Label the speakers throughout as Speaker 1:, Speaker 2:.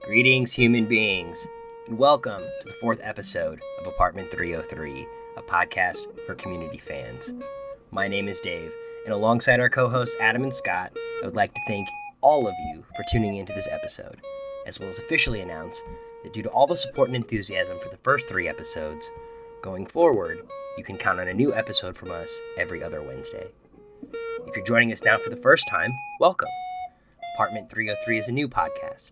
Speaker 1: Greetings, human beings, and welcome to the fourth episode of Apartment 303, a podcast for community fans. My name is Dave, and alongside our co-hosts Adam and Scott, I would like to thank all of you for tuning into this episode, as well as officially announce that due to all the support and enthusiasm for the first 3 episodes, going forward, you can count on a new episode from us every other Wednesday. If you're joining us now for the first time, welcome. Apartment 303 is a new podcast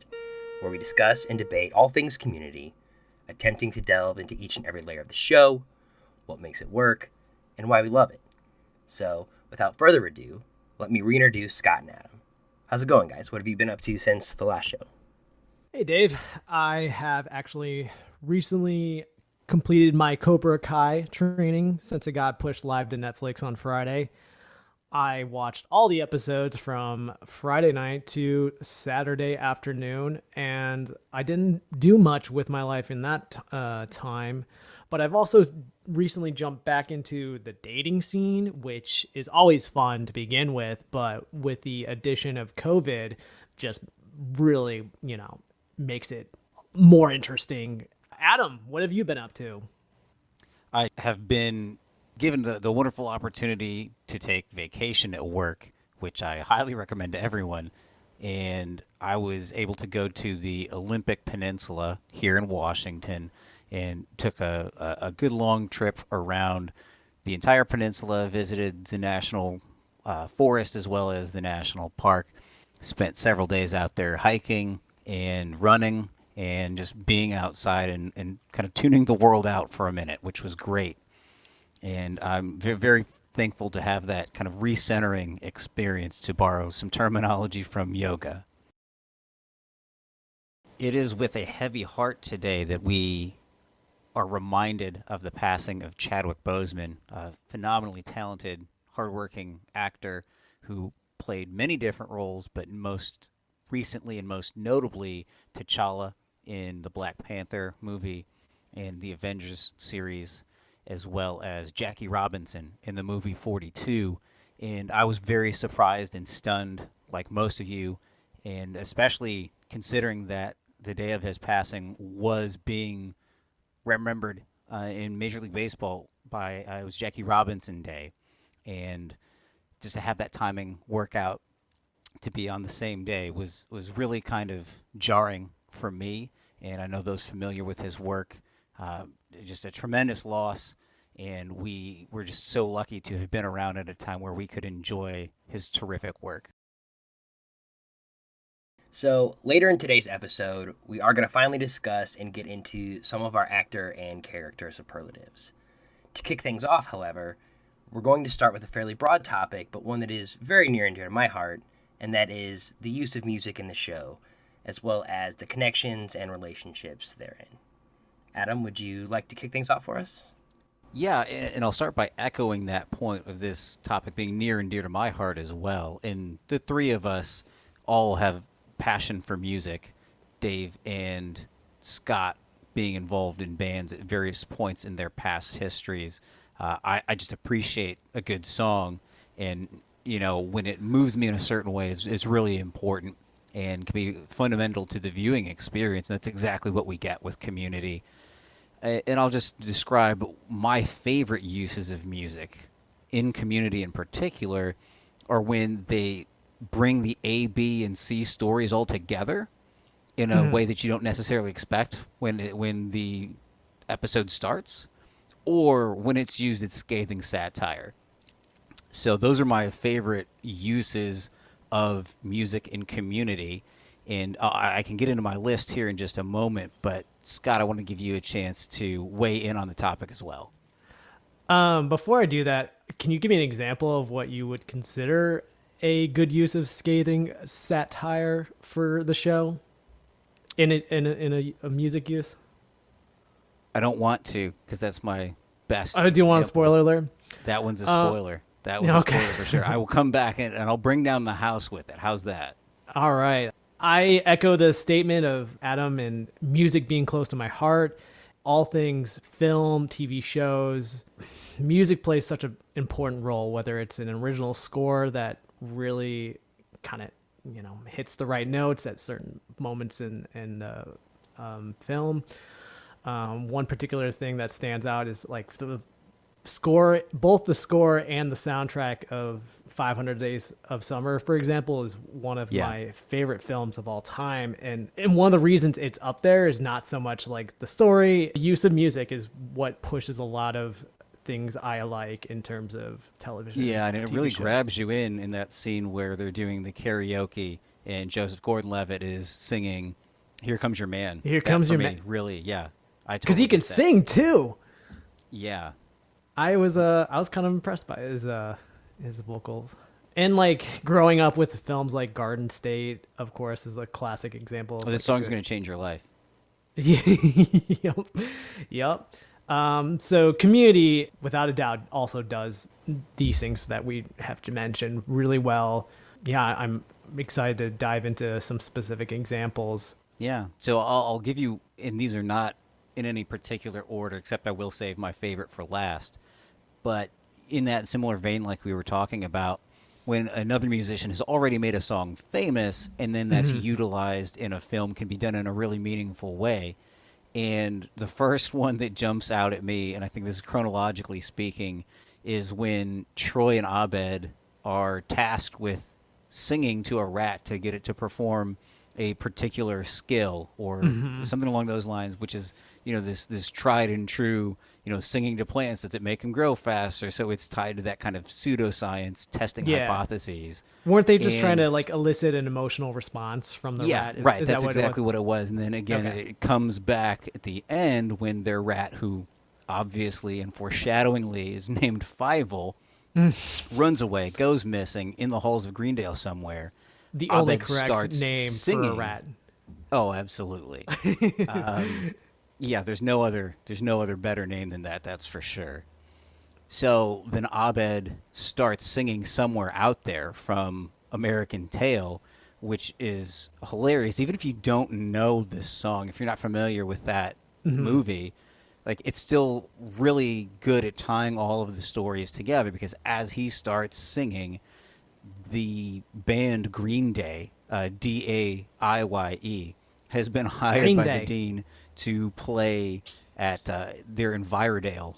Speaker 1: where we discuss and debate all things community, attempting to delve into each and every layer of the show, what makes it work, and why we love it. So, without further ado, let me reintroduce Scott and Adam. How's it going, guys? What have you been up to since the last show?
Speaker 2: Hey, Dave. I have actually recently completed my Cobra Kai training since it got pushed live to Netflix on Friday. I watched all the episodes from Friday night to Saturday afternoon, and I didn't do much with my life in that time. But I've also recently jumped back into the dating scene, which is always fun to begin with, but with the addition of COVID, just really, makes it more interesting. Adam, what have you been up to?
Speaker 3: I have been given the wonderful opportunity to take vacation at work, which I highly recommend to everyone. And I was able to go to the Olympic Peninsula here in Washington and took a good long trip around the entire peninsula, visited the national forest as well as the national park, spent several days out there hiking and running and just being outside and kind of tuning the world out for a minute, which was great. And I'm very, very thankful to have that kind of recentering experience, to borrow some terminology from yoga. It is with a heavy heart today that we are reminded of the passing of Chadwick Boseman, a phenomenally talented, hardworking actor who played many different roles, but most recently and most notably T'Challa in the Black Panther movie and the Avengers series, as well as Jackie Robinson in the movie 42. And I was very surprised and stunned, like most of you, and especially considering that the day of his passing was being remembered in Major League Baseball by it was Jackie Robinson Day. And just to have that timing work out to be on the same day was really kind of jarring for me. And I know those familiar with his work, just a tremendous loss, and we were just so lucky to have been around at a time where we could enjoy his terrific work.
Speaker 1: So, later in today's episode, we are going to finally discuss and get into some of our actor and character superlatives. To kick things off, however, we're going to start with a fairly broad topic, but one that is very near and dear to my heart, and that is the use of music in the show, as well as the connections and relationships therein. Adam, would you like to kick things off for us?
Speaker 3: Yeah, and I'll start by echoing that point of this topic being near and dear to my heart as well. And the three of us all have passion for music. Dave and Scott being involved in bands at various points in their past histories. I just appreciate a good song, and when it moves me in a certain way, it's really important and can be fundamental to the viewing experience. And that's exactly what we get with Community. And I'll just describe my favorite uses of music in Community in particular are when they bring the A, B, and C stories all together in a way that you don't necessarily expect when the episode starts, or when it's used as scathing satire. So those are my favorite uses of music in Community. And I can get into my list here in just a moment, but Scott, I want to give you a chance to weigh in on the topic as well.
Speaker 2: Before I do that, can you give me an example of what you would consider a good use of scathing satire for the show in a music use?
Speaker 3: I don't want to, because that's my best.
Speaker 2: Do you want a spoiler alert?
Speaker 3: That one's a spoiler. That one's a spoiler for sure. I will come back and I'll bring down the house with it. How's that?
Speaker 2: All right. I echo the statement of Adam and music being close to my heart. All things film, TV shows, music plays such an important role, whether it's an original score that really kind of hits the right notes at certain moments in film. One particular thing that stands out is like the score, both the score and the soundtrack of 500 Days of Summer, for example, is one of my favorite films of all time. And one of the reasons it's up there is not so much like the story. Use of music is what pushes a lot of things I like in terms of television.
Speaker 3: Yeah, and it
Speaker 2: TV
Speaker 3: really
Speaker 2: shows.
Speaker 3: grabs you in that scene where they're doing the karaoke and Joseph Gordon-Levitt is singing "Here Comes Your Man."
Speaker 2: Here Comes Your
Speaker 3: Man.
Speaker 2: Man.
Speaker 3: Really, yeah.
Speaker 2: Because he can sing too.
Speaker 3: Yeah.
Speaker 2: I was kind of impressed by his vocals. And like growing up with films like Garden State, of course, is a classic example. Of
Speaker 3: This song's going to change your life.
Speaker 2: Yep. So Community, without a doubt, also does these things that we have to mention really well. Yeah, I'm excited to dive into some specific examples.
Speaker 3: Yeah. So I'll give you, and these are not in any particular order, except I will save my favorite for last. But in that similar vein, like we were talking about, when another musician has already made a song famous and then that's utilized in a film, can be done in a really meaningful way. And the first one that jumps out at me, and I think this is chronologically speaking, is when Troy and Abed are tasked with singing to a rat to get it to perform a particular skill or something along those lines, which is, this tried and true, singing to plants that make them grow faster. So it's tied to that kind of pseudoscience testing hypotheses.
Speaker 2: Weren't they just trying to like elicit an emotional response from the rat?
Speaker 3: Right.
Speaker 2: Is
Speaker 3: That's
Speaker 2: that
Speaker 3: exactly what it was. And then again, it comes back at the end when their rat, who obviously and foreshadowingly is named Fievel, runs away, goes missing in the halls of Greendale somewhere.
Speaker 2: The only
Speaker 3: Abed
Speaker 2: correct
Speaker 3: starts
Speaker 2: name
Speaker 3: singing.
Speaker 2: for a rat.
Speaker 3: Oh, absolutely. Yeah, there's no other better name than that, that's for sure. So then Abed starts singing Somewhere Out There from American Tail, which is hilarious. Even if you don't know this song, if you're not familiar with that movie, like it's still really good at tying all of the stories together, because as he starts singing, the band Green Day, Daiye, has been hired by the dean to play at their Envirodale,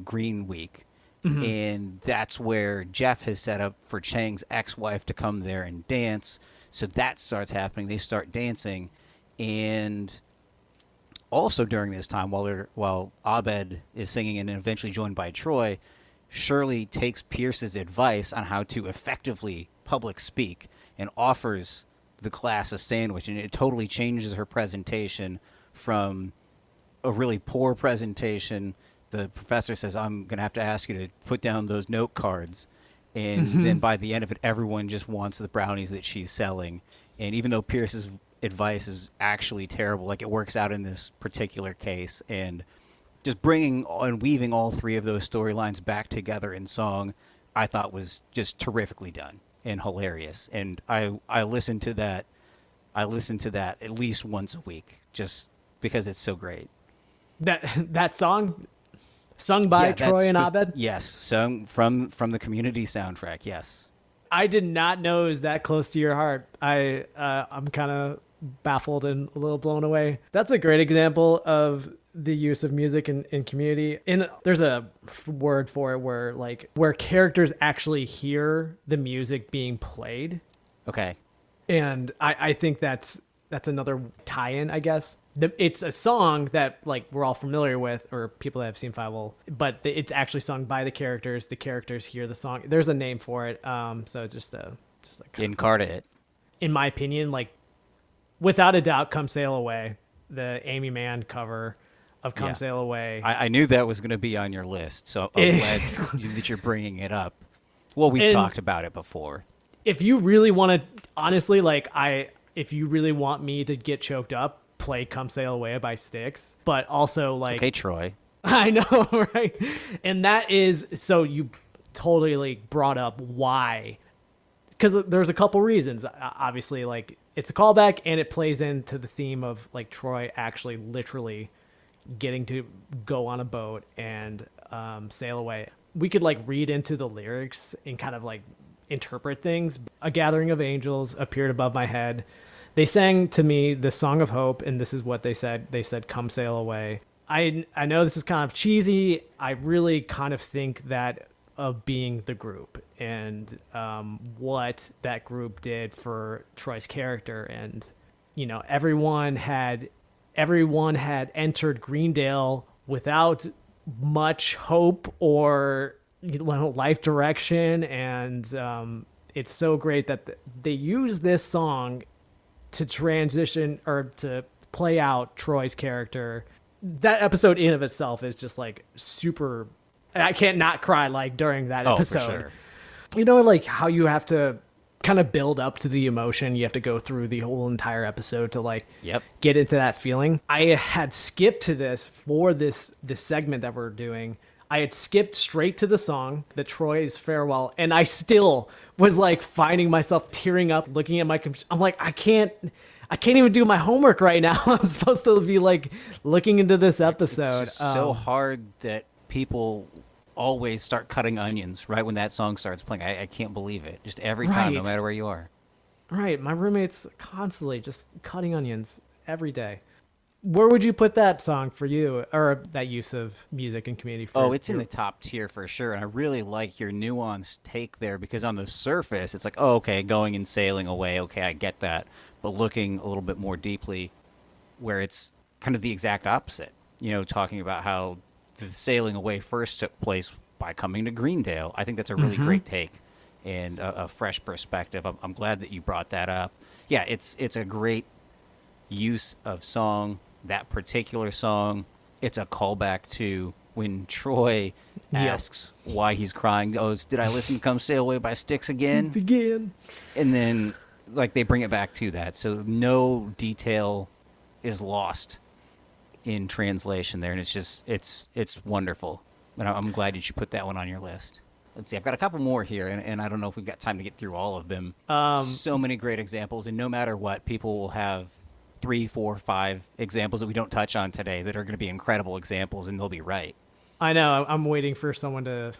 Speaker 3: Green Week. And that's where Jeff has set up for Chang's ex-wife to come there and dance. So that starts happening. They start dancing. And also during this time, while Abed is singing and eventually joined by Troy, Shirley takes Pierce's advice on how to effectively public speak and offers the class a sandwich, and it totally changes her presentation from a really poor presentation. The professor says, "I'm going to have to ask you to put down those note cards." And then by the end of it, everyone just wants the brownies that she's selling. And even though Pierce's advice is actually terrible, like it works out in this particular case. And just bringing and weaving all three of those storylines back together in song, I thought was just terrifically done and hilarious. And I listen to that at least once a week, just because it's so great.
Speaker 2: That song, sung by Troy and Abed?
Speaker 3: Yes, sung from the Community soundtrack, yes.
Speaker 2: I did not know it was that close to your heart. I'm kind of baffled and a little blown away. That's a great example of the use of music in Community. And there's a word for it where characters actually hear the music being played.
Speaker 3: Okay.
Speaker 2: And I think that's another tie-in, I guess. It's a song that like we're all familiar with, or people that have seen Fievel, but it's actually sung by the characters. The characters hear the song. There's a name for it. So just like
Speaker 3: Incarnate.
Speaker 2: In my opinion, like without a doubt, "Come Sail Away," the Amy Mann cover of "Come Sail Away."
Speaker 3: I knew that was going to be on your list, so I'm glad that you're bringing it up. Well, we've talked about it before.
Speaker 2: If you really want to, honestly, if you really want me to get choked up, play "Come Sail Away" by Styx. But also, like,
Speaker 3: okay, Troy.
Speaker 2: I know, right? And that is, so you totally brought up why. Because there's a couple reasons. Obviously, like, it's a callback, and it plays into the theme of, like, Troy actually literally getting to go on a boat and sail away. We could, like, read into the lyrics and kind of, like, interpret things. a gathering of angels appeared above my head. They sang to me the song of hope, and this is what they said. They said, "Come sail away." I know this is kind of cheesy. I really kind of think that of being the group and what that group did for Troy's character. And, you know, everyone had entered Greendale without much hope or, you know, life direction. And it's so great that they use this song to transition or to play out Troy's character. That episode in of itself is just like super. I can't not cry like during that episode.
Speaker 3: For sure.
Speaker 2: You know, like how you have to kind of build up to the emotion. You have to go through the whole entire episode to like get into that feeling. I had skipped to this for this segment that we're doing. I had skipped straight to the song, the Troy's Farewell, and I still was like finding myself tearing up, looking at my computer. I'm like, I can't even do my homework right now. I'm supposed to be like looking into this episode.
Speaker 3: It's just so hard that people always start cutting onions right when that song starts playing. I can't believe it. Just every time, no matter where you are.
Speaker 2: Right. My roommate's constantly just cutting onions every day. Where would you put that song for you, or that use of music and community?
Speaker 3: It's in the top tier for sure. And I really like your nuanced take there, because on the surface, it's like, oh, okay, going and sailing away. Okay, I get that. But looking a little bit more deeply, where it's kind of the exact opposite, you know, talking about how the sailing away first took place by coming to Greendale. I think that's a really great take and a fresh perspective. I'm glad that you brought that up. Yeah, it's a great use of song. That particular song, it's a callback to when Troy asks why he's crying. Oh, did I listen to Come Sail Away by Styx again?
Speaker 2: Again.
Speaker 3: And then, like, they bring it back to that. So no detail is lost in translation there. And it's just, it's wonderful. And I'm glad that you put that one on your list. Let's see. I've got a couple more here, and I don't know if we've got time to get through all of them. So many great examples. And no matter what, people will have 3, 4, 5 examples that we don't touch on today that are going to be incredible examples, and they'll be right.
Speaker 2: I know. I'm waiting for someone to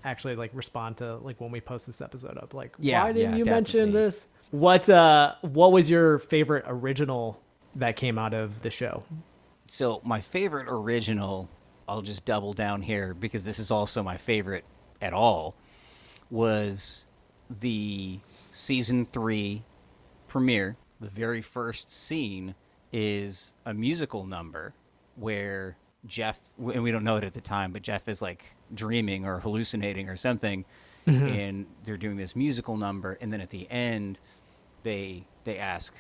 Speaker 2: actually like respond to like when we post this episode up. Like, why didn't you mention this? What was your favorite original that came out of the show?
Speaker 3: So my favorite original, I'll just double down here because this is also my favorite at all, was the season 3 premiere. The very first scene is a musical number where Jeff, and we don't know it at the time, but Jeff is like dreaming or hallucinating or something, and they're doing this musical number, and then at the end, they ask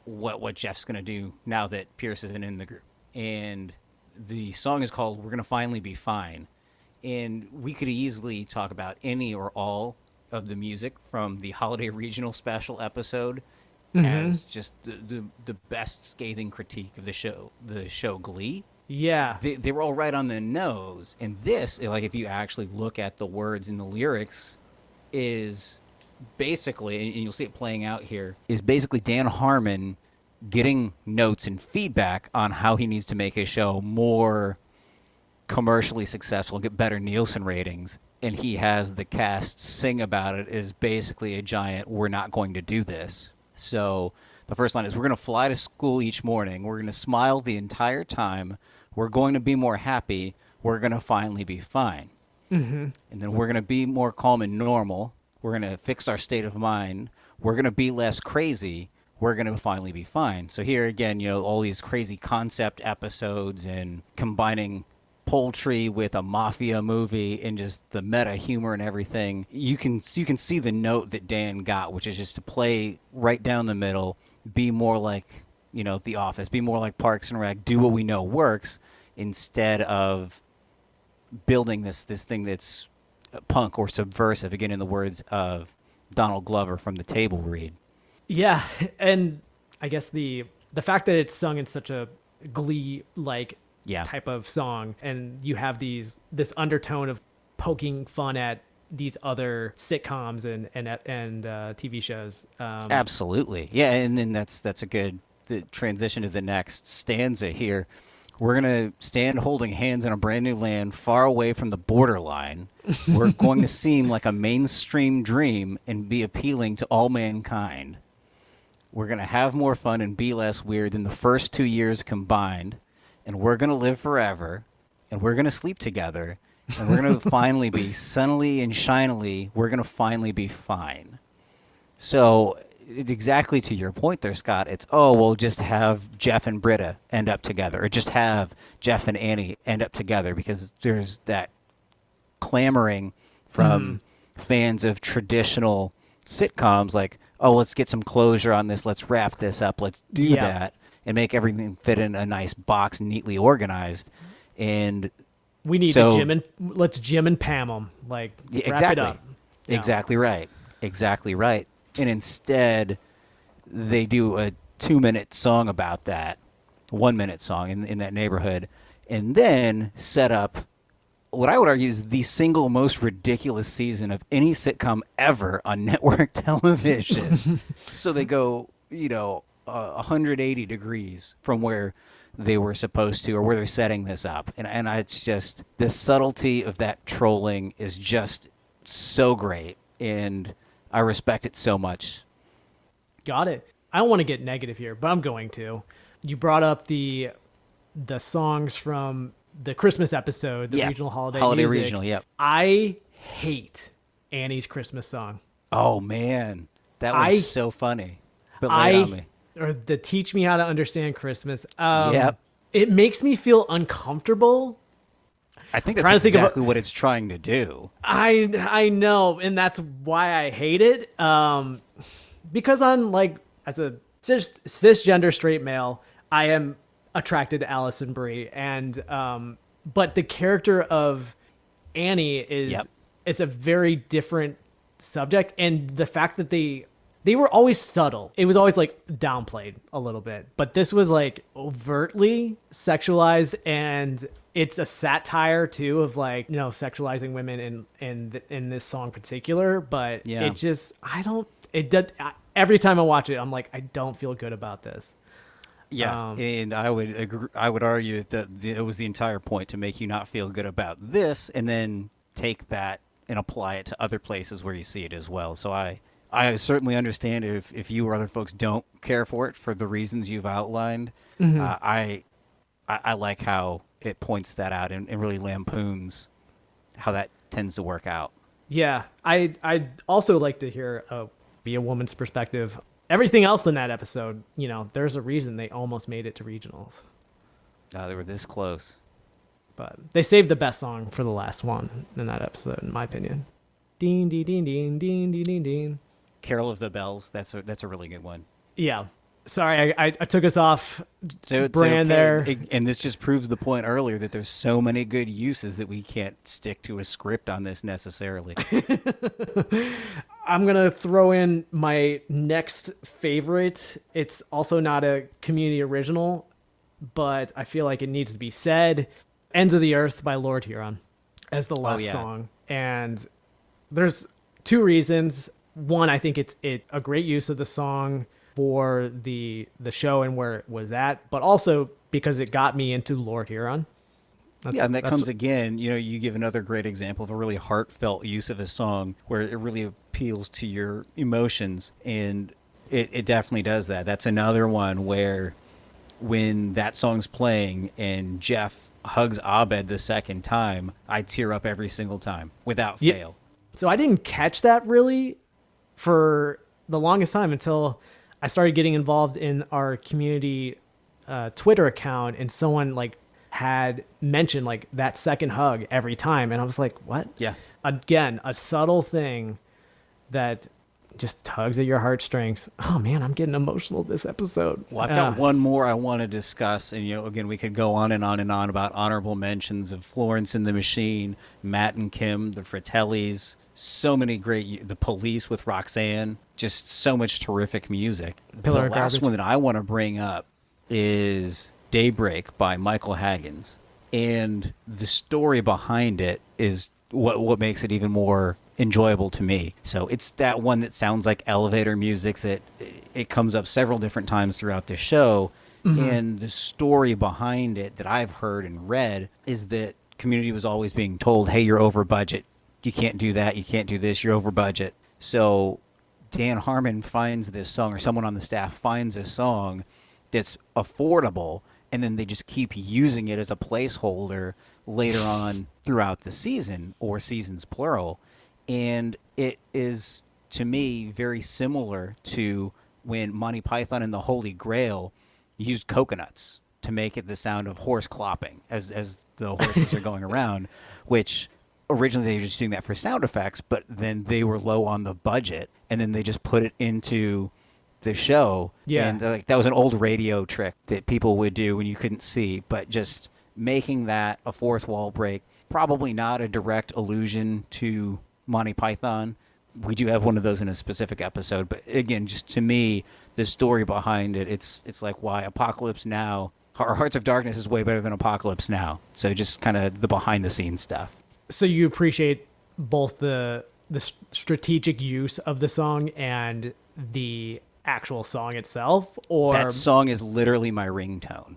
Speaker 3: what Jeff's going to do now that Pierce isn't in the group. And the song is called We're Gonna Finally Be Fine. And we could easily talk about any or all of the music from the Holiday Regional Special episode as just the best scathing critique of the show Glee.
Speaker 2: Yeah.
Speaker 3: They were all right on the nose. And this, like, if you actually look at the words in the lyrics, is basically, and you'll see it playing out here, is basically Dan Harmon getting notes and feedback on how he needs to make his show more commercially successful and get better Nielsen ratings. And he has the cast sing about it as basically a giant, we're not going to do this. So the first line is, we're going to fly to school each morning. We're going to smile the entire time. We're going to be more happy. We're going to finally be fine. And then we're going to be more calm and normal. We're going to fix our state of mind. We're going to be less crazy. We're going to finally be fine. So here again, you know, all these crazy concept episodes and combining poultry with a mafia movie and just the meta humor and everything. You can see the note that Dan got, which is just to play right down the middle, be more like, you know, The Office, be more like Parks and Rec, do what we know works, instead of building this thing that's punk or subversive, again in the words of Donald Glover from The Table Read.
Speaker 2: Yeah, and I guess the fact that it's sung in such a Glee like type of song, and you have this undertone of poking fun at these other sitcoms and TV shows.
Speaker 3: Absolutely, yeah, and then that's a good transition to the next stanza here. We're gonna stand holding hands in a brand new land, far away from the borderline. We're going to seem like a mainstream dream and be appealing to all mankind. We're going to have more fun and be less weird than the first 2 years combined. And we're going to live forever. And we're going to sleep together. And we're going to finally be sunnily and shinily. We're going to finally be fine. So exactly to your point there, Scott, it's, we'll just have Jeff and Britta end up together. Or just have Jeff and Annie end up together, because there's that clamoring from fans of traditional sitcoms like, let's get some closure on this. Let's wrap this up. Let's do that and make everything fit in a nice box, neatly organized. And
Speaker 2: we need to let's Jim and Pam them. Like, wrap it up.
Speaker 3: Exactly right. Exactly right. And instead, they do a 2-minute song about that, 1-minute song in that neighborhood, and then set up what I would argue is the single most ridiculous season of any sitcom ever on network television. So they go, 180 degrees from where they were supposed to, or where they're setting this up. And it's just, the subtlety of that trolling is just so great, and I respect it so much.
Speaker 2: Got it. I don't want to get negative here, but I'm going to. You brought up the songs from the Christmas episode, the regional holiday music.
Speaker 3: Regional, yep.
Speaker 2: I hate Annie's Christmas song.
Speaker 3: Oh, man. That was so funny. But lay on me.
Speaker 2: Or the Teach Me How to Understand Christmas.
Speaker 3: Yep.
Speaker 2: It makes me feel uncomfortable.
Speaker 3: I think that's exactly what it's trying to do.
Speaker 2: I know, and that's why I hate it. Because I'm like, as a cisgender straight male, I am attracted to Allison Brie, and but the character of Annie is a very different subject, and the fact that they were always subtle. It was always like downplayed a little bit, but this was like overtly sexualized, and it's a satire too of like, sexualizing women in this song in particular. But it just, every time I watch it, I'm like, I don't feel good about this.
Speaker 3: Yeah, and I would agree. I would argue that it was the entire point to make you not feel good about this, and then take that and apply it to other places where you see it as well. So I certainly understand if you or other folks don't care for it for the reasons you've outlined. I like how it points that out and really lampoons how that tends to work out. Yeah,
Speaker 2: I'd also like to hear be a woman's perspective. Everything else in that episode, there's a reason they almost made it to regionals.
Speaker 3: They were this close.
Speaker 2: But they saved the best song for the last one in that episode, in my opinion. Ding, ding, ding, ding, ding, ding, ding, ding.
Speaker 3: Carol of the Bells, that's a really good one.
Speaker 2: Yeah. Sorry, I took us off brand there.
Speaker 3: And this just proves the point earlier that there's so many good uses that we can't stick to a script on this necessarily.
Speaker 2: I'm going to throw in my next favorite. It's also not a community original, but I feel like it needs to be said. Ends of the Earth by Lord Huron as the last song. And there's two reasons. One, I think it's a great use of the song for the show and where it was at, but also because it got me into Lord Huron.
Speaker 3: And that comes again, you give another great example of a really heartfelt use of a song where it really appeals to your emotions, and it definitely does that. That's another one where when that song's playing and Jeff hugs Abed the second time, I tear up every single time without fail.
Speaker 2: So I didn't catch that really for the longest time until I started getting involved in our community Twitter account, and someone had mentioned that second hug every time, and I was like, what?
Speaker 3: Yeah.
Speaker 2: Again, a subtle thing that just tugs at your heartstrings. Oh man, I'm getting emotional this episode.
Speaker 3: Well, I've got one more I want to discuss, and again, we could go on and on and on about honorable mentions of Florence and the Machine, Matt and Kim, the Fratellis, so many great, the Police with Roxanne, just so much terrific music. The last one that I want to bring up is Daybreak by Michael Haggins, and the story behind it is what makes it even more enjoyable to me. So it's that one that sounds like elevator music that it comes up several different times throughout the show. And the story behind it that I've heard and read is that Community was always being told, hey, you're over budget. you can't do that, you can't do this, you're over budget. So Dan Harmon finds this song, or someone on the staff finds a song that's affordable, and then they just keep using it as a placeholder later on throughout the season, or seasons plural. And it is, to me, very similar to when Monty Python and the Holy Grail used coconuts to make it the sound of horse clopping as the horses are going around, which originally they were just doing that for sound effects, but then they were low on the budget, and then they just put it into the show.
Speaker 2: Yeah.
Speaker 3: And like, that was an old radio trick that people would do when you couldn't see, but just making that a fourth wall break, probably not a direct allusion to Monty Python. We do have one of those in a specific episode, but again, just to me, the story behind it, it's like why Apocalypse Now, or Hearts of Darkness is way better than Apocalypse Now. So just kind of the behind the scenes stuff.
Speaker 2: So you appreciate both the strategic use of the song and the actual song itself, or
Speaker 3: that song is literally my ringtone.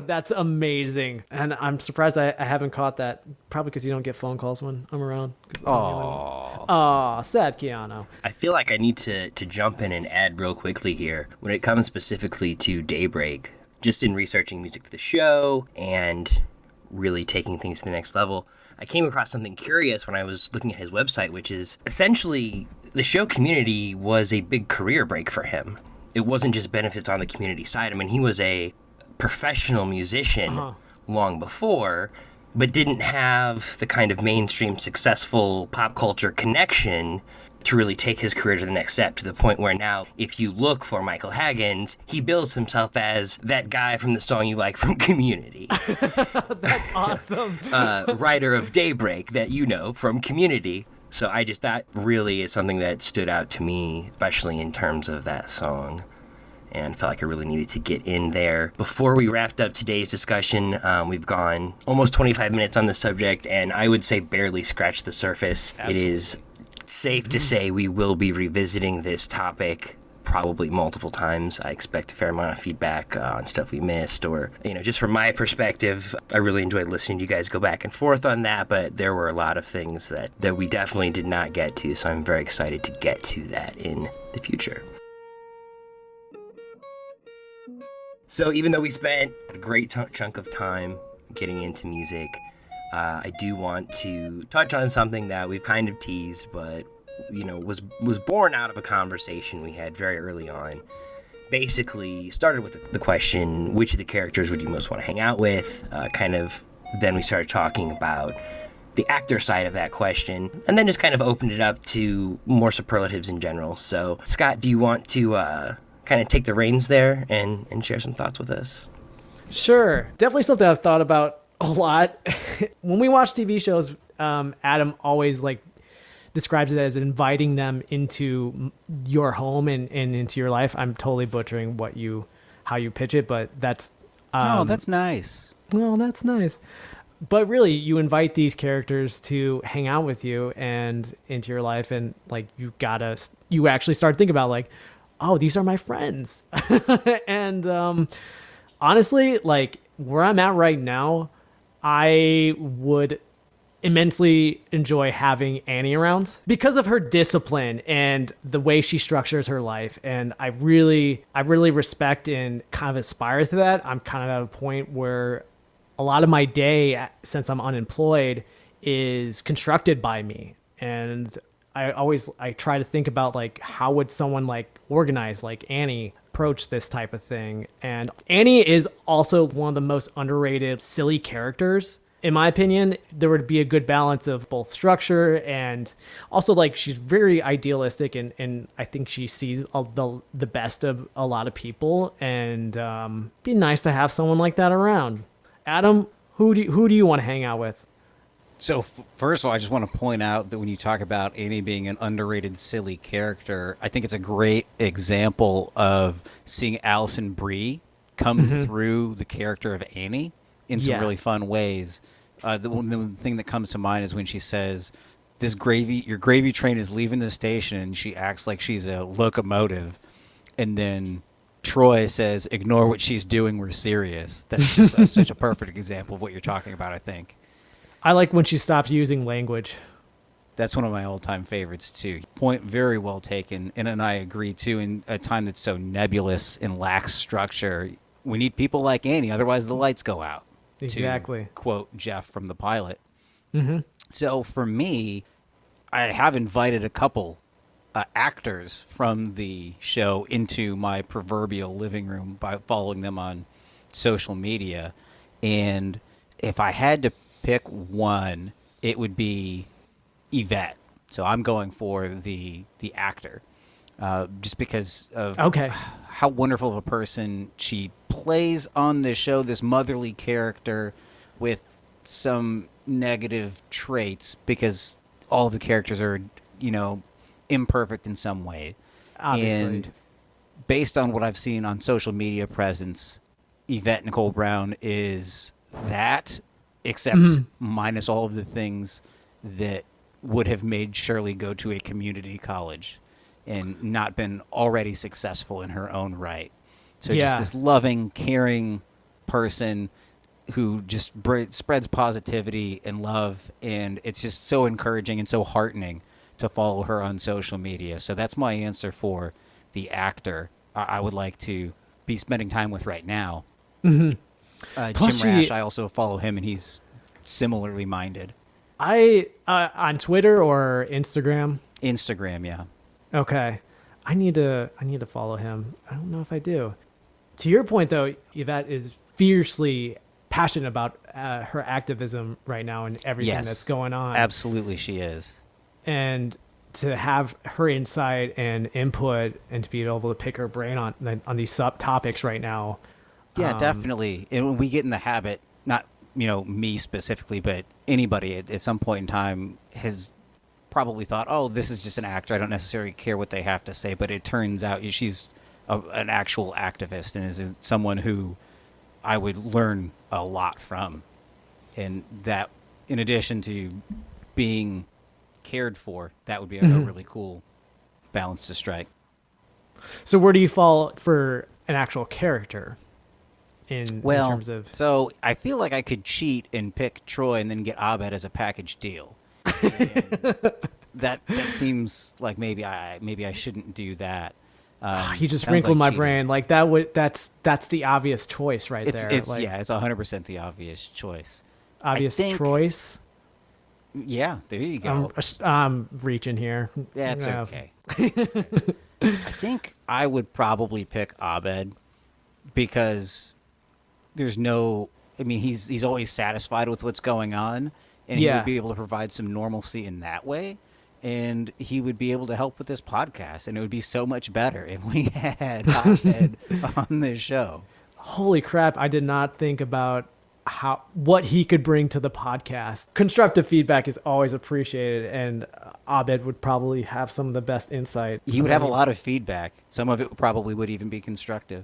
Speaker 2: That's amazing, and I'm surprised I haven't caught that. Probably because you don't get phone calls when I'm around. Oh, sad Keanu.
Speaker 1: I feel like I need to jump in and add real quickly here when it comes specifically to Daybreak. Just in researching music for the show and really taking things to the next level, I came across something curious when I was looking at his website, which is essentially the show Community was a big career break for him. It wasn't just benefits on the community side. I mean, he was a professional musician long before, but didn't have the kind of mainstream successful pop culture connection to really take his career to the next step, to the point where now if you look for Michael Haggins, he bills himself as that guy from the song you like from Community.
Speaker 2: That's awesome.
Speaker 1: Writer of Daybreak that you know from Community. So that really is something that stood out to me, especially in terms of that song. And felt like I really needed to get in there. Before we wrapped up today's discussion, we've gone almost 25 minutes on the subject, and I would say barely scratched the surface.
Speaker 3: Absolutely.
Speaker 1: It is safe to say we will be revisiting this topic probably multiple times. I expect a fair amount of feedback on stuff we missed, or, just from my perspective, I really enjoyed listening to you guys go back and forth on that, but there were a lot of things that we definitely did not get to, so I'm very excited to get to that in the future. So even though we spent a great chunk of time getting into music, I do want to touch on something that we've kind of teased, but was born out of a conversation we had very early on. Basically, started with the question, which of the characters would you most want to hang out with? Then we started talking about the actor side of that question, and then just kind of opened it up to more superlatives in general. So, Scott, do you want to kind of take the reins there and share some thoughts with us?
Speaker 2: Sure. Definitely something I've thought about a lot. When we watch TV shows, Adam always describes it as inviting them into your home and into your life. I'm totally butchering how you pitch it, but that's
Speaker 3: that's nice.
Speaker 2: Well, that's nice. But really, you invite these characters to hang out with you and into your life, and you actually start thinking about oh, these are my friends. And honestly, where I'm at right now, I would immensely enjoy having Annie around because of her discipline and the way she structures her life. And I really respect and kind of aspire to that. I'm kind of at a point where a lot of my day, since I'm unemployed, is constructed by me. And I try to think about how would someone organize Annie approach this type of thing. And Annie is also one of the most underrated silly characters. In my opinion, there would be a good balance of both structure and also she's very idealistic, and I think she sees the best of a lot of people, and be nice to have someone like that around. Adam, who do you want to hang out with?
Speaker 3: So first of all, I just want to point out that when you talk about Annie being an underrated silly character, I think it's a great example of seeing Alison Brie come through the character of Annie in some really fun ways. The thing that comes to mind is when she says, your gravy train is leaving the station, and she acts like she's a locomotive. And then Troy says, ignore what she's doing, we're serious. That's just such a perfect example of what you're talking about, I think.
Speaker 2: I like when she stops using language.
Speaker 3: That's one of my all-time favorites too. Point very well taken, and I agree too. In a time that's so nebulous and lacks structure, we need people like Annie. Otherwise, the lights go out.
Speaker 2: Exactly.
Speaker 3: To quote Jeff from the pilot.
Speaker 2: Mm-hmm.
Speaker 3: So for me, I have invited a couple actors from the show into my proverbial living room by following them on social media. And if I had to pick one, it would be Yvette. So I'm going for the actor, just because of how wonderful of a person she plays on this show. This motherly character with some negative traits, because all of the characters are, imperfect in some way.
Speaker 2: Obviously.
Speaker 3: And based on what I've seen on social media presence, Yvette Nicole Brown is that, except minus all of the things that would have made Shirley go to a community college and not been already successful in her own right. So just this loving, caring person who just spreads positivity and love, and it's just so encouraging and so heartening to follow her on social media. So that's my answer for the actor I would like to be spending time with right now.
Speaker 2: Mm-hmm.
Speaker 3: Jim Rash, I also follow him, and he's similarly minded.
Speaker 2: I on Twitter or Instagram?
Speaker 3: Instagram, yeah.
Speaker 2: Okay. I need to follow him. I don't know if I do. To your point though, Yvette is fiercely passionate about her activism right now and everything that's going on.
Speaker 3: Absolutely she is.
Speaker 2: And to have her insight and input and to be able to pick her brain on these subtopics right now.
Speaker 3: Yeah, definitely. And when we get in the habit, not me specifically, but anybody at some point in time has probably thought, oh, this is just an actor. I don't necessarily care what they have to say. But it turns out she's an actual activist and is someone who I would learn a lot from. And that, in addition to being cared for, that would be a really cool balance to strike. So
Speaker 2: where do you fall for an actual character? In terms of...
Speaker 3: So I feel like I could cheat and pick Troy and then get Abed as a package deal. that seems like maybe I shouldn't do that.
Speaker 2: You just wrinkled my brain. Like that's the obvious choice right there.
Speaker 3: It's 100% the obvious choice.
Speaker 2: Obvious choice.
Speaker 3: Yeah, there you go.
Speaker 2: I'm reaching here.
Speaker 3: That's okay. I think I would probably pick Abed because there's he's always satisfied with what's going on, and he would be able to provide some normalcy in that way, and he would be able to help with this podcast, and it would be so much better if we had Abed on this show.
Speaker 2: Holy crap, I did not think about what he could bring to the podcast. Constructive feedback is always appreciated, and Abed would probably have some of the best insight.
Speaker 3: He would have a lot of feedback. Some of it probably would even be constructive.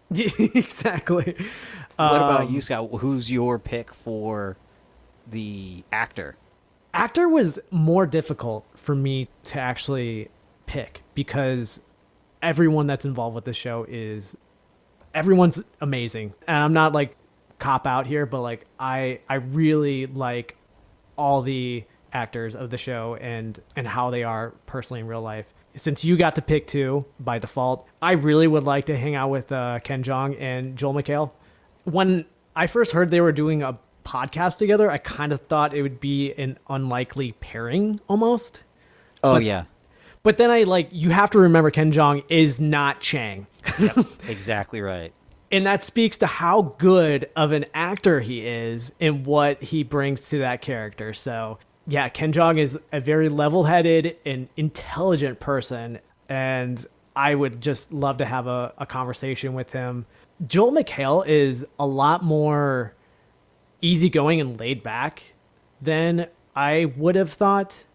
Speaker 2: Exactly.
Speaker 3: What about you, Scott? Who's your pick for the actor?
Speaker 2: Actor was more difficult for me to actually pick because everyone that's involved with the show everyone's amazing. And I'm not like cop out here, but like I really like all the actors of the show and how they are personally in real life. Since you got to pick two by default, I really would like to hang out with Ken Jeong and Joel McHale. When I first heard they were doing a podcast together, I kind of thought it would be an unlikely pairing almost. But then you have to remember Ken Jeong is not Chang.
Speaker 3: Yep, exactly right.
Speaker 2: And that speaks to how good of an actor he is and what he brings to that character. So yeah, Ken Jeong is a very level-headed and intelligent person, and I would just love to have a conversation with him. Joel McHale is a lot more easygoing and laid back than I would have thought.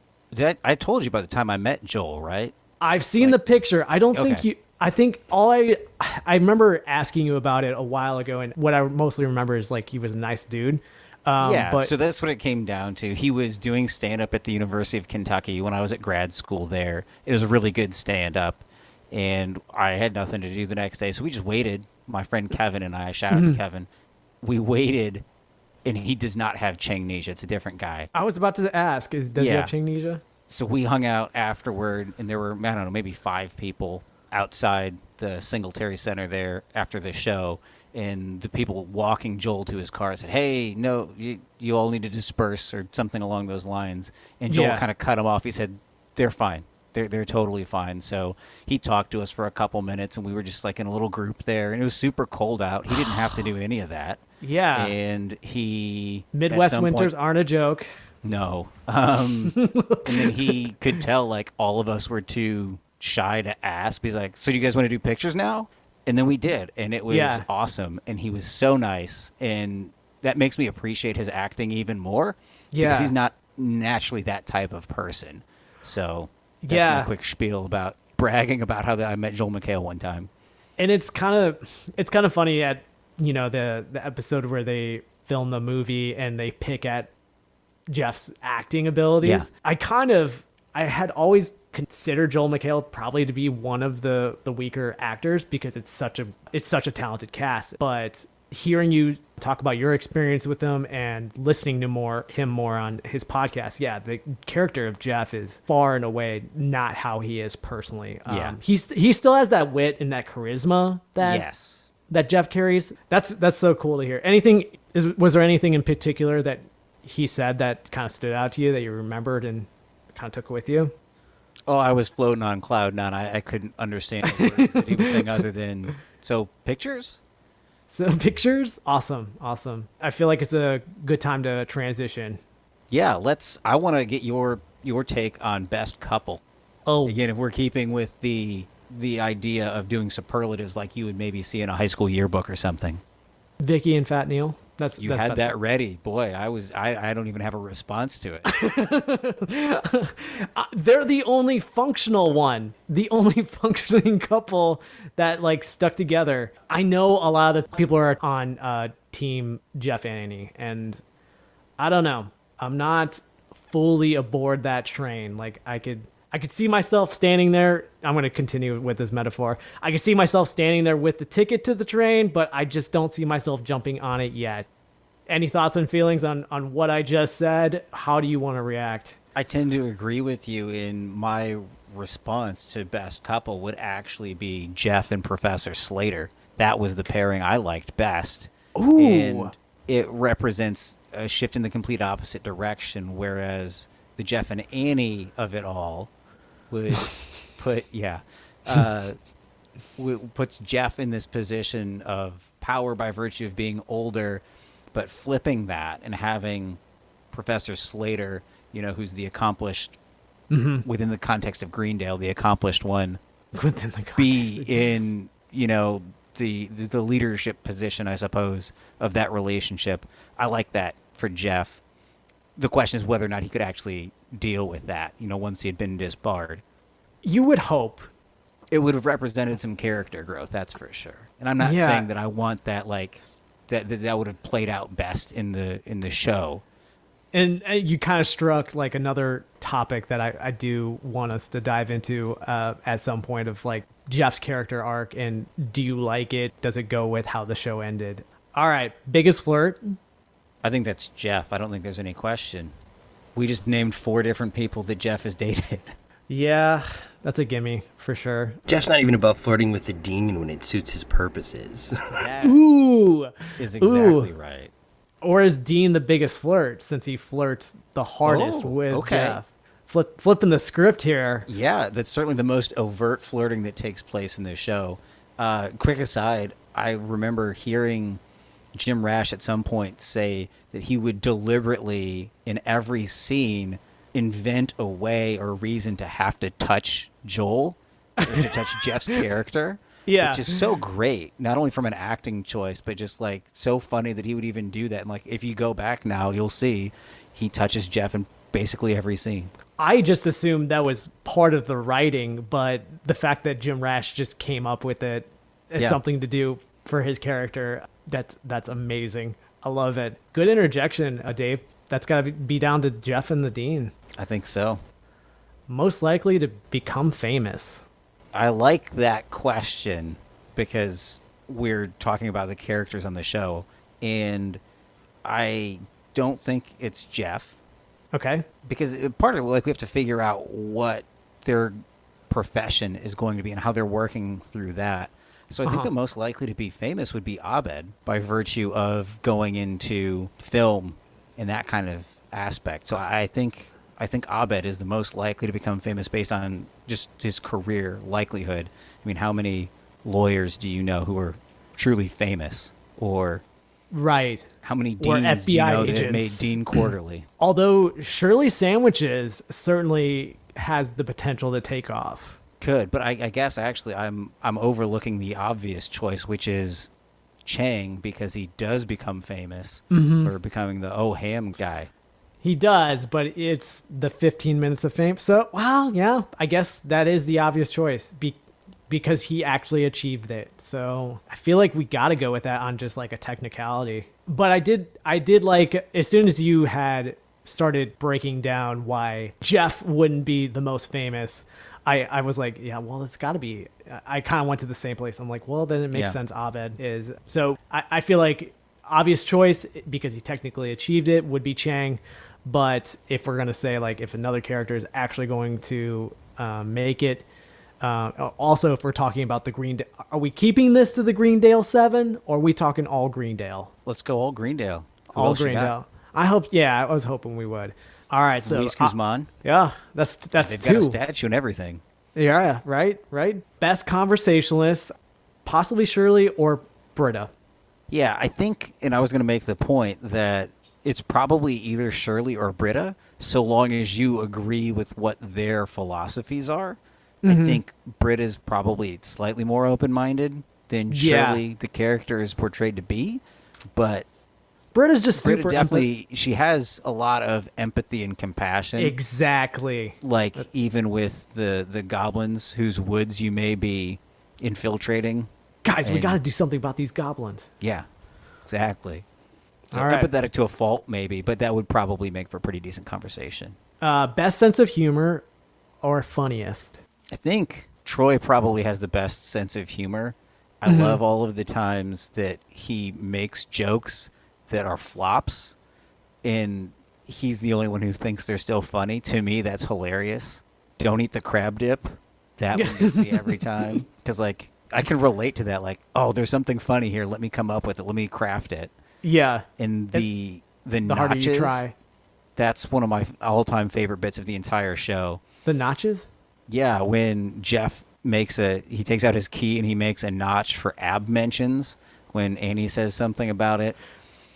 Speaker 3: I told you by the time I met Joel, right?
Speaker 2: I've seen the picture. I don't think you... I think I remember asking you about it a while ago, and what I mostly remember is he was a nice dude.
Speaker 3: So that's what it came down to. He was doing stand-up at the University of Kentucky when I was at grad school there. It was a really good stand-up, and I had nothing to do the next day, so we just waited. My friend Kevin and I, shout out to Kevin, we waited, and he does not have Changnesia. It's a different guy.
Speaker 2: I was about to ask, does he have Changnesia?
Speaker 3: So we hung out afterward, and there were, I don't know, maybe 5 people outside the Singletary Center there after the show. And the people walking Joel to his car said, "Hey, no, you all need to disperse," or something along those lines. And Joel kind of cut him off. He said, "They're fine. They're totally fine." So he talked to us for a couple minutes, and we were just like in a little group there. And it was super cold out. He didn't have to do any of that.
Speaker 2: Yeah.
Speaker 3: And he...
Speaker 2: Midwest winters aren't a joke.
Speaker 3: No. And then he could tell, like, all of us were too shy to ask. He's like, "So do you guys want to do pictures now?" And then we did, and it was awesome. And he was so nice, and that makes me appreciate his acting even more.
Speaker 2: Yeah.
Speaker 3: Because he's not naturally that type of person. So that's my quick spiel about bragging about how I met Joel McHale one time.
Speaker 2: And it's kind of funny at, you know, the episode where they film the movie and they pick at Jeff's acting abilities.
Speaker 3: Yeah.
Speaker 2: I had always considered Joel McHale probably to be one of the weaker actors because it's such a talented cast. But hearing you talk about your experience with him and listening to him more on his podcast, the character of Jeff is far and away not how he is personally. He still has that wit and that charisma that Jeff carries. That's so cool to hear. Was there anything in particular that he said that kind of stood out to you that you remembered and kind of took with you?
Speaker 3: Oh, I was floating on cloud nine. I couldn't understand the words that he was saying other than, so pictures?
Speaker 2: So pictures? Awesome. I feel like it's a good time to transition.
Speaker 3: Yeah, I want to get your take on best couple.
Speaker 2: Oh.
Speaker 3: Again, if we're keeping with the idea of doing superlatives like you would maybe see in a high school yearbook or something.
Speaker 2: Vicky and Fat Neil. That's
Speaker 3: had that ready. Boy, I don't even have a response to it.
Speaker 2: They're the only functional one. The only functioning couple that like stuck together. I know a lot of the people are on team Jeff and Annie, and I don't know. I'm not fully aboard that train. Like I could see myself standing there. I'm going to continue with this metaphor. I could see myself standing there with the ticket to the train, but I just don't see myself jumping on it yet. Any thoughts and feelings on what I just said? How do you want to react?
Speaker 3: I tend to agree with you. In my response to best couple would actually be Jeff and Professor Slater. That was the pairing I liked best.
Speaker 2: Ooh.
Speaker 3: And it represents a shift in the complete opposite direction, whereas the Jeff and Annie of it all would puts Jeff in this position of power by virtue of being older, but flipping that and having Professor Slater, you know, who's the accomplished, within the context of Greendale, the accomplished one, be in, you know, the leadership position, I suppose, of that relationship. I like that for Jeff. The question is whether or not he could actually deal with that, you know, once he had been disbarred.
Speaker 2: You would hope.
Speaker 3: It would have represented some character growth, that's for sure. And I'm not saying that I want that, like, that would have played out best in the show.
Speaker 2: And you kind of struck like another topic that I do want us to dive into at some point of like Jeff's character arc, and do you like it? Does it go with how the show ended? All right, biggest flirt?
Speaker 3: I think that's Jeff. I don't think there's any question. We just named 4 different people that Jeff has dated.
Speaker 2: Yeah, that's a gimme for sure.
Speaker 1: Jeff's not even above flirting with the dean when it suits his purposes.
Speaker 3: That
Speaker 2: Ooh,
Speaker 3: is exactly right.
Speaker 2: Or is Dean the biggest flirt since he flirts the hardest with Jeff? Flipping the script here.
Speaker 3: Yeah, that's certainly the most overt flirting that takes place in this show. Quick aside, I remember hearing Jim Rash at some point say that he would deliberately, in every scene, invent a way or reason to have to touch Joel, or to touch Jeff's character.
Speaker 2: Yeah.
Speaker 3: Which is so great, not only from an acting choice, but just like so funny that he would even do that. And like, if you go back now, you'll see he touches Jeff in basically every scene.
Speaker 2: I just assumed that was part of the writing, but the fact that Jim Rash just came up with it as something to do for his character, that's amazing. I love it. Good interjection, Dave. That's got to be down to Jeff and the Dean.
Speaker 3: I think so.
Speaker 2: Most likely to become famous.
Speaker 3: I like that question because we're talking about the characters on the show, and I don't think it's Jeff.
Speaker 2: Okay.
Speaker 3: Because part of it, like, we have to figure out what their profession is going to be and how they're working through that. So I think the most likely to be famous would be Abed, by virtue of going into film and that kind of aspect. So I think Abed is the most likely to become famous based on just his career likelihood. I mean, how many lawyers do you know who are truly famous? Or
Speaker 2: right,
Speaker 3: how many
Speaker 2: or
Speaker 3: deans do you
Speaker 2: FBI
Speaker 3: know that have
Speaker 2: agents.
Speaker 3: made Dean Quarterly?
Speaker 2: Although Shirley Sandwiches certainly has the potential to take off.
Speaker 3: Could, but I guess actually I'm overlooking the obvious choice, which is Chang, because he does become famous for becoming the Oh Ham guy.
Speaker 2: He does, but it's the 15 minutes of fame. So, well, yeah, I guess that is the obvious choice because he actually achieved it. So I feel like we got to go with that on just like a technicality. But I did like, as soon as you had started breaking down why Jeff wouldn't be the most famous, I was like, yeah, well, it's got to be. I kind of went to the same place. I'm like, well, then it makes sense. Abed is. So I feel like obvious choice, because he technically achieved it, would be Chang. But if we're going to say, like, if another character is actually going to make it, also, if we're talking about the Greendale, are we keeping this to the Greendale 7, or are we talking all Greendale?
Speaker 3: Let's go all Greendale. Who
Speaker 2: All
Speaker 3: else you got?
Speaker 2: Greendale. I hope. Yeah, I was hoping we would. All right, so
Speaker 3: Luis Guzman.
Speaker 2: yeah, that's
Speaker 3: They've
Speaker 2: two.
Speaker 3: got a statue and everything.
Speaker 2: Yeah, right. Best conversationalist, possibly Shirley or Britta.
Speaker 3: Yeah, I think, and I was going to make the point that it's probably either Shirley or Britta, so long as you agree with what their philosophies are. I think Britta's probably slightly more open-minded than Shirley, the character, is portrayed to be, but
Speaker 2: Britta's just
Speaker 3: Britta
Speaker 2: super
Speaker 3: definitely, she has a lot of empathy and compassion.
Speaker 2: Exactly.
Speaker 3: Like, even with the goblins whose woods you may be infiltrating.
Speaker 2: Guys, we got to do something about these goblins.
Speaker 3: Yeah, exactly. So
Speaker 2: All right.
Speaker 3: empathetic to a fault, maybe, but that would probably make for a pretty decent conversation.
Speaker 2: Best sense of humor or funniest?
Speaker 3: I think Troy probably has the best sense of humor. I love all of the times that he makes jokes that are flops, and he's the only one who thinks they're still funny. To me, that's hilarious. Don't eat the crab dip. That one gets me every time. Because, like, I can relate to that. Like, oh, there's something funny here. Let me come up with it. Let me craft it.
Speaker 2: Yeah.
Speaker 3: And the
Speaker 2: The harder
Speaker 3: notches,
Speaker 2: you try.
Speaker 3: that's one of my all-time favorite bits of the entire show.
Speaker 2: The notches?
Speaker 3: Yeah, when Jeff he takes out his key and he makes a notch for ab mentions when Annie says something about it.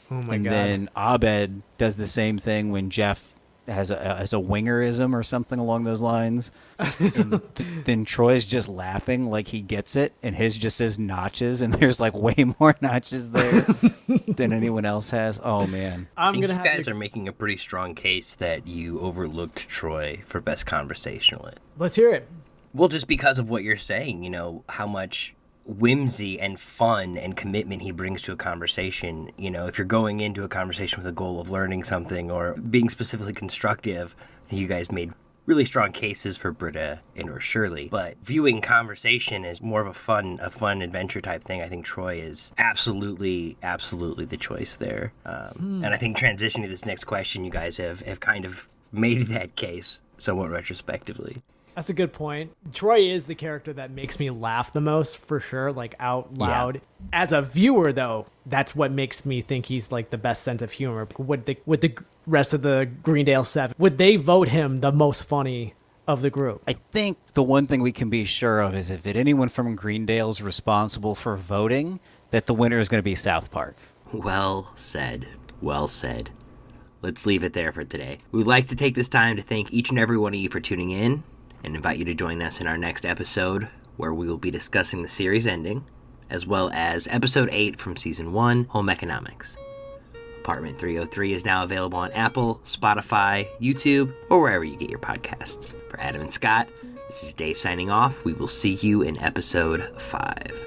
Speaker 2: Oh my
Speaker 3: and
Speaker 2: God.
Speaker 3: then Abed does the same thing when Jeff has a wingerism or something along those lines. And then Troy's just laughing like he gets it, and his just says notches, and there's like way more notches there than anyone else has. Oh man,
Speaker 1: I
Speaker 2: I'm
Speaker 1: think
Speaker 2: going to
Speaker 1: you
Speaker 2: have
Speaker 1: guys
Speaker 2: to...
Speaker 1: are making a pretty strong case that you overlooked Troy for best conversationalist.
Speaker 2: Let's hear it.
Speaker 1: Well, just because of what you're saying, how much whimsy and fun and commitment he brings to a conversation. If you're going into a conversation with a goal of learning something or being specifically constructive, I think you guys made really strong cases for Britta and or Shirley. But viewing conversation as more of a fun adventure type thing, I think Troy is absolutely the choice there. And I think transitioning to this next question, you guys have kind of made that case somewhat retrospectively.
Speaker 2: That's a good point. Troy is the character that makes me laugh the most, for sure, like out loud. Yeah. As a viewer, though, that's what makes me think he's like the best sense of humor. Would the rest of the Greendale 7, would they vote him the most funny of the group?
Speaker 3: I think the one thing we can be sure of is if anyone from Greendale is responsible for voting, that the winner is going to be South Park.
Speaker 1: Well said. Well said. Let's leave it there for today. We'd like to take this time to thank each and every one of you for tuning in, and invite you to join us in our next episode, where we will be discussing the series ending, as well as episode 8 from season 1, Home Economics. Apartment 303 is now available on Apple, Spotify, YouTube, or wherever you get your podcasts. For Adam and Scott, this is Dave signing off. We will see you in episode 5.